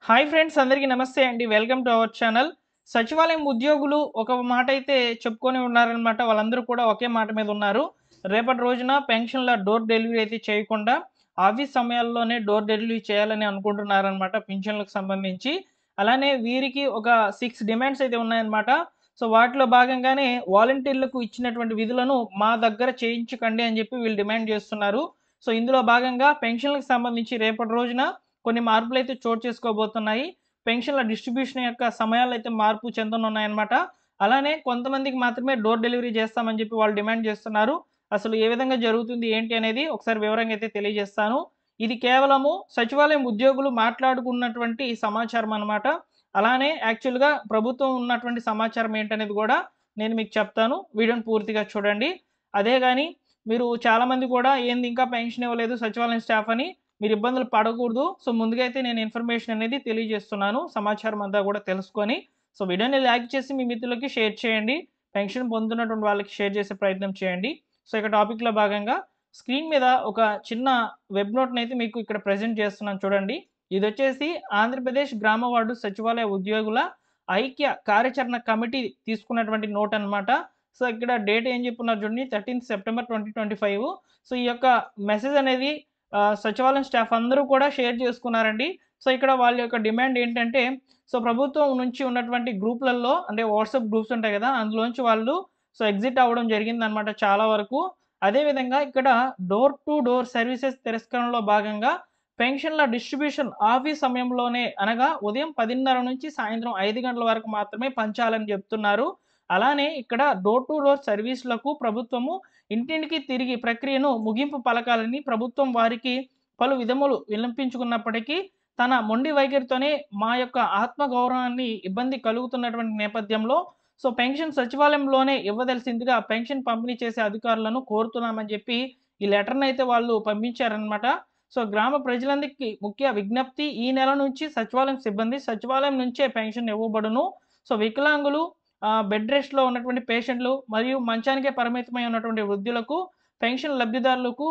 Hi friends, అందరికీ నమస్తే అండి. Welcome to our channel. సచివాలయం ఉద్యోగులు ఒక మాట అయితే చెప్పుకొని ఉన్నారనమాట. వాళ్ళందరూ కూడా ఒకే మాట మీద ఉన్నారు. రేపటి రోజున పెన్షన్‌ల డోర్ డెలివరీ అయితే చేయకుండా ఆఫీస్ సమయాల్లోనే డోర్ డెలివరీ చేయాలని అనుకుంటున్నారనమాట పింఛన్లకు సంబంధించి. అలానే వీరికి ఒక 6 డిమాండ్స్ అయితే ఉన్నాయన్నమాట. సో, వాటిలో భాగంగానే వాలంటీర్లకు ఇచ్చినటువంటి విధులను మా దగ్గర చేయించకండి అని చెప్పి వీళ్ళు డిమాండ్ చేస్తున్నారు. సో, ఇందులో భాగంగా పెన్షన్‌లకు సంబంధించి రేపటి రోజున కొన్ని మార్పులైతే చోటు చేసుకోబోతున్నాయి. పెన్షన్‌ల డిస్ట్రిబ్యూషన్ యొక్క సమయాలైతే మార్పు చెందనున్నాయన్నమాట. అలానే కొంతమందికి మాత్రమే డోర్ డెలివరీ చేస్తామని చెప్పి వాళ్ళు డిమాండ్ చేస్తున్నారు. అసలు ఏ విధంగా జరుగుతుంది, ఏంటి అనేది ఒకసారి వివరంగా అయితే తెలియజేస్తాను. ఇది కేవలము సచివాలయం ఉద్యోగులు మాట్లాడుకున్నటువంటి సమాచారం అన్నమాట. అలానే యాక్చువల్‌గా ప్రభుత్వం ఉన్నటువంటి సమాచారం ఏంటనేది కూడా నేను మీకు చెప్తాను. వీడియోని పూర్తిగా చూడండి. అదే గాని మీరు చాలామంది కూడా ఏంది ఇంకా పెన్షన్ ఇవ్వలేదు సచివాలయం స్టాఫ్ అని మీరు ఇబ్బందులు పడకూడదు. సో, ముందుగా అయితే నేను ఇన్ఫర్మేషన్ అనేది తెలియజేస్తున్నాను. సమాచారం అంతా కూడా తెలుసుకొని. సో, వీడియోని లైక్ చేసి మీ మిత్రులకి షేర్ చేయండి. పెన్షన్ పొందుతున్నటువంటి వాళ్ళకి షేర్ చేసే ప్రయత్నం చేయండి. సో, ఇక టాపిక్‌లో భాగంగా స్క్రీన్ మీద ఒక చిన్న వెబ్ నోట్‌నైతే మీకు ఇక్కడ ప్రెజెంట్ చేస్తున్నాను చూడండి. ఇదొచ్చేసి ఆంధ్రప్రదేశ్ గ్రామ వార్డు సచివాలయ ఉద్యోగుల ఐక్య కార్యాచరణ కమిటీ తీసుకున్నటువంటి నోట్ అన్నమాట. సో, ఇక్కడ డేట్ ఏం చెప్పున్నారు చూడండి, 13th సెప్టెంబర్ 2025. సో, ఈ యొక్క మెసేజ్ అనేది సచివాలయం స్టాఫ్ అందరూ కూడా షేర్ చేసుకున్నారండి. సో, ఇక్కడ వాళ్ళ యొక్క డిమాండ్ ఏంటంటే, సో, ప్రభుత్వం నుంచి ఉన్నటువంటి గ్రూప్‌లలో అంటే వాట్సాప్ గ్రూప్స్ ఉంటాయి గదా! అందులోంచి వాళ్ళు ఎగ్జిట్ అవ్వడం జరిగిందనమాట చాలా వరకు. అదే విధంగా ఇక్కడ డోర్ టు డోర్ సర్వీసెస్ తిరస్కరణలో భాగంగా పెన్షన్‌ల డిస్ట్రిబ్యూషన్ ఆఫీస్ సమయంలోనే అనగా ఉదయం 10:30 నుంచి సాయంత్రం 5 గంటల వరకు మాత్రమే పంచాలని చెప్తున్నారు. అలానే ఇక్కడ డోర్ టు డోర్ సర్వీస్‌లకు ప్రభుత్వము ఇంటింటికి తిరిగి ప్రక్రియను ముగింపు పలకాలని ప్రభుత్వం వారికి పలు విధములు విన్నపించుకున్నప్పటికీ తన మొండి వైఖరితోనే మా యొక్క ఆత్మగౌరవాన్ని ఇబ్బంది కలుగుతున్నటువంటి నేపథ్యంలో పెన్షన్ సచివాలయంలోనే ఇవ్వదలసిందిగా పెన్షన్ పంపిణీ చేసే అధికారులను కోరుతున్నామని చెప్పి ఈ లెటర్‌నైతే వాళ్ళు పంపించారనమాట. గ్రామ ప్రజలందరికీ ముఖ్య విజ్ఞప్తి, ఈ నెల నుంచి సచివాలయం సిబ్బంది సచివాలయం నుంచే పెన్షన్ ఇవ్వబడును. వికలాంగులు, బెడ్ రెస్ట్‌లో ఉన్నటువంటి పేషెంట్లు మరియు మంచానికే పరిమితమై ఉన్నటువంటి వృద్ధులకు, పెన్షన్ లబ్ధిదారులకు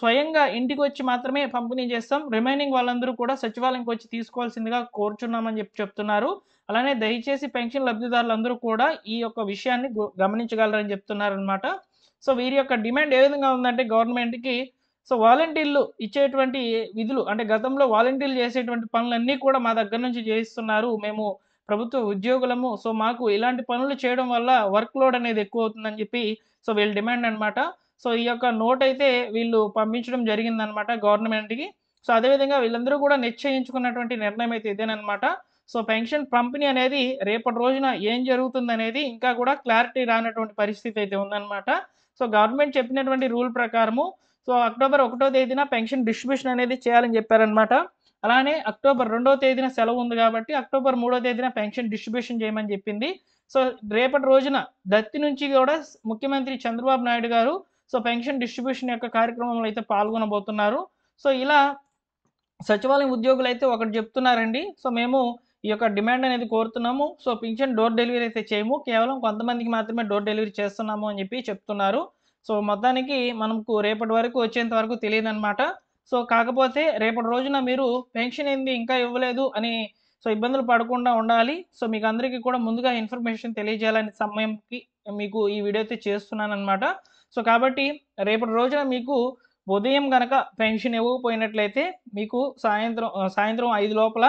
స్వయంగా ఇంటికొచ్చి మాత్రమే పంపిణీ చేస్తాం. రిమైనింగ్ వాళ్ళందరూ కూడా సచివాలయంకొచ్చి తీసుకోవాల్సిందిగా కోరుచున్నామని చెప్తున్నారు. అలానే దయచేసి పెన్షన్ లబ్ధిదారులందరూ కూడా ఈ యొక్క విషయాన్ని గమనించగలరని చెప్తున్నారనమాట. వీరి యొక్క డిమాండ్ ఏ విధంగా ఉందంటే గవర్నమెంట్‌కి, వాలంటీర్లు ఇచ్చేటువంటి విధులు అంటే గతంలో వాలంటీర్లు చేసేటువంటి పనులన్నీ కూడా మా దగ్గర నుంచి చేయిస్తున్నారు. మేము ప్రభుత్వ ఉద్యోగులము. మాకు ఇలాంటి పనులు చేయడం వల్ల వర్క్ లోడ్ అనేది ఎక్కువవుతుందని చెప్పి వీళ్ళ డిమాండ్ అనమాట. ఈ యొక్క నోట్ అయితే వీళ్ళు పంపించడం జరిగిందనమాట గవర్నమెంట్‌కి. అదే విధంగా వీళ్ళందరూ కూడా నిశ్చయించుకున్నటువంటి నిర్ణయం అయితే ఇదేననమాట. పెన్షన్ పంపిణీ అనేది రేపటి రోజున ఏం జరుగుతుందనేది ఇంకా కూడా క్లారిటీ రానటువంటి పరిస్థితి అయితే ఉందనమాట. గవర్నమెంట్ చెప్పినటువంటి రూల్ ప్రకారము అక్టోబర్ 1వ తేదీన పెన్షన్ డిస్ట్రిబ్యూషన్ అనేది చేయాలని చెప్పారనమాట. అలానే అక్టోబర్ 2వ తేదీన సెలవు ఉంది కాబట్టి అక్టోబర్ 3వ తేదీన పెన్షన్ డిస్ట్రిబ్యూషన్ చేయమని చెప్పింది. రేపటి రోజున దత్తి నుంచి కూడా ముఖ్యమంత్రి చంద్రబాబు నాయుడు గారు పెన్షన్ డిస్ట్రిబ్యూషన్ యొక్క కార్యక్రమంలో అయితే పాల్గొనబోతున్నారు. ఇలా సచివాలయం ఉద్యోగులైతే ఒకటి చెప్తున్నారండి. మేము ఈ యొక్క డిమాండ్ అనేది కోరుతున్నాము. పింఛన్ డోర్ డెలివరీ అయితే చేయము. కేవలం కొంతమందికి మాత్రమే డోర్ డెలివరీ చేస్తున్నాము అని చెప్పి చెప్తున్నారు. మొత్తానికి మనకు రేపటి వరకు వచ్చేంత వరకు తెలీదనమాట. కాకపోతే రేపటి రోజున మీరు పెన్షన్ ఏంది ఇంకా ఇవ్వలేదు అని ఇబ్బందులు పడకుండా ఉండాలి. మీకు అందరికీ కూడా ముందుగా ఇన్ఫర్మేషన్ తెలియజేయాలనే సమయంకి మీకు ఈ వీడియో అయితే చేస్తున్నాననమాట. కాబట్టి రేపటి రోజున మీకు ఉదయం గనక పెన్షన్ ఇవ్వకపోయినట్లయితే మీకు సాయంత్రం 5 లోపల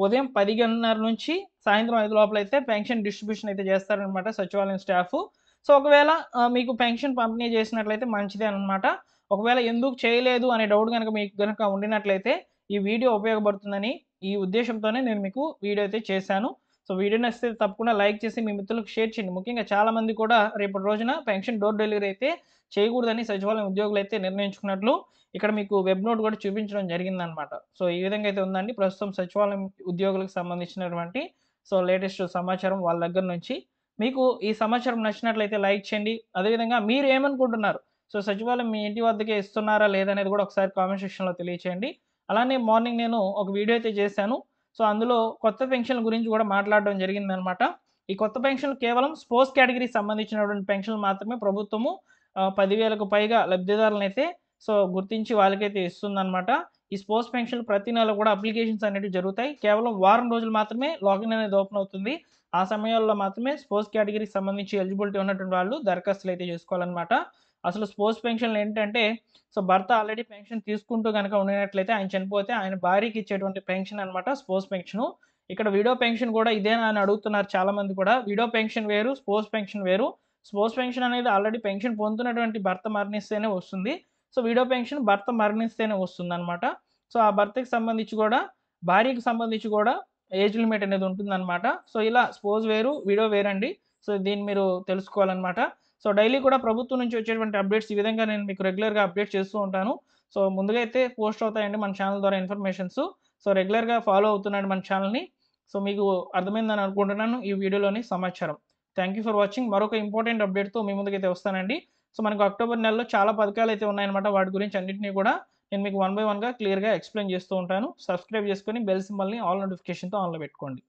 ఉదయం 10:30 నుంచి సాయంత్రం 5 లోపలైతే పెన్షన్ డిస్ట్రిబ్యూషన్ అయితే చేస్తారనమాట సచివాలయం స్టాఫు. ఒకవేళ మీకు పెన్షన్ పంపిణీ చేసినట్లయితే మంచిదే అనమాట. ఒకవేళ ఎందుకు చేయలేదు అనే డౌట్ గనక మీకు గనక ఉండినట్లయితే ఈ వీడియో ఉపయోగపడుతుందని ఈ ఉద్దేశంతోనే నేను మీకు వీడియో అయితే చేశాను. వీడియో నచ్చితే తప్పకుండా లైక్ చేసి మీ మిత్రులకు షేర్ చేయండి. ముఖ్యంగా చాలామంది కూడా రేపటి రోజున పెన్షన్ డోర్ డెలివరీ అయితే చేయకూడదని సచివాలయం ఉద్యోగులైతే నిర్ణయించుకున్నట్లు ఇక్కడ మీకు వెబ్ నోట్ కూడా చూపించడం జరిగిందనమాట. ఈ విధంగా అయితే ఉందండి ప్రస్తుతం సచివాలయం ఉద్యోగులకు సంబంధించినటువంటి లేటెస్ట్ సమాచారం వాళ్ళ దగ్గర నుంచి. మీకు ఈ సమాచారం నచ్చినట్లయితే లైక్ చేయండి. అదేవిధంగా మీరు ఏమనుకుంటున్నారు? సచివాలయం మీ ఇంటి వద్దకే ఇస్తున్నారా లేదనేది కూడా ఒకసారి కామెంట్ సెక్షన్‌లో తెలియచేయండి. అలానే మార్నింగ్ నేను ఒక వీడియో అయితే చేశాను. అందులో కొత్త పెన్షన్‌ల గురించి కూడా మాట్లాడడం జరిగిందనమాట. ఈ కొత్త పెన్షన్‌లు కేవలం స్పోర్ట్స్ కేటగిరీకి సంబంధించినటువంటి పెన్షన్‌లు మాత్రమే ప్రభుత్వము 10,000కు పైగా లబ్ధిదారులనైతే గుర్తించి వాళ్ళకైతే ఇస్తుందనమాట. ఈ స్పోర్ట్స్ పెన్షన్‌లు ప్రతి నెల కూడా అప్లికేషన్స్ అనేటివి జరుగుతాయి. కేవలం వారం రోజులు మాత్రమే లాగిన్ అనేది ఓపెన్ అవుతుంది. ఆ సమయాల్లో మాత్రమే స్పోర్ట్స్ కేటగిరీకి సంబంధించి ఎలిజిబిలిటీ ఉన్నటువంటి వాళ్ళు దరఖాస్తులైతే చేసుకోవాలనమాట. అసలు స్పోర్ట్స్ పెన్షన్‌లు ఏంటంటే, భర్త ఆల్రెడీ పెన్షన్ తీసుకుంటూ గనక ఉండినట్లయితే, ఆయన చనిపోతే ఆయన భార్యకి ఇచ్చేటువంటి పెన్షన్ అనమాట స్పోర్ట్స్ పెన్షను. ఇక్కడ విడో పెన్షన్ కూడా ఇదేనా అని అడుగుతున్నారు చాలామంది కూడా. విడో పెన్షన్ వేరు, స్పోర్ట్స్ పెన్షన్ వేరు. స్పోర్ట్స్ పెన్షన్ అనేది ఆల్రెడీ పెన్షన్ పొందుతున్నటువంటి భర్త మరణిస్తేనే వస్తుంది. విడో పెన్షన్ భర్త మరణిస్తేనే వస్తుందనమాట. ఆ భర్తకి సంబంధించి గూడా, భార్యకి సంబంధించి గూడా ఏజ్ లిమిట్ అనేది ఉంటుందనమాట. ఇలా స్పోజ్ వేరు, విడో వేరండి. దీన్ని మీరు తెలుసుకోవాలనమాట. డైలీ కూడా ప్రభుత్వం నుంచి వచ్చేటువంటి అప్డేట్స్ ఈ విధంగా నేను మీకు రెగ్యులర్‌గా అప్డేట్ చేస్తూ ఉంటాను. ముందుగా అయితే పోస్ట్ అవుతాయండి మన ఛానెల్ ద్వారా ఇన్ఫర్మేషన్స్. రెగ్యులర్‌గా ఫాలో అవుతుండండి మన ఛానెల్‌ని. మీకు అర్థమైందని అనుకుంటున్నాను ఈ వీడియోలోని సమాచారం. Thank you for watching. మరొక ఇంపార్టెంట్ అప్డేట్‌తో మీ ముందుకైతే వస్తానండి. మనకు అక్టోబర్ నెలలో చాలా పథకాలైతే ఉన్నాయన్నమాట. వాటి గురించి అన్నిటిని కూడా నేను మీకు వన్ బై వన్‌గా క్లియర్‌గా ఎక్స్‌ప్లెయిన్ చేస్తూ ఉంటాను. సబ్స్క్రైబ్ చేసుకొని బెల్ సింబల్‌ని ఆల్ నోటిఫికేషన్‌తో ఆన్‌లో పెట్టుకోండి.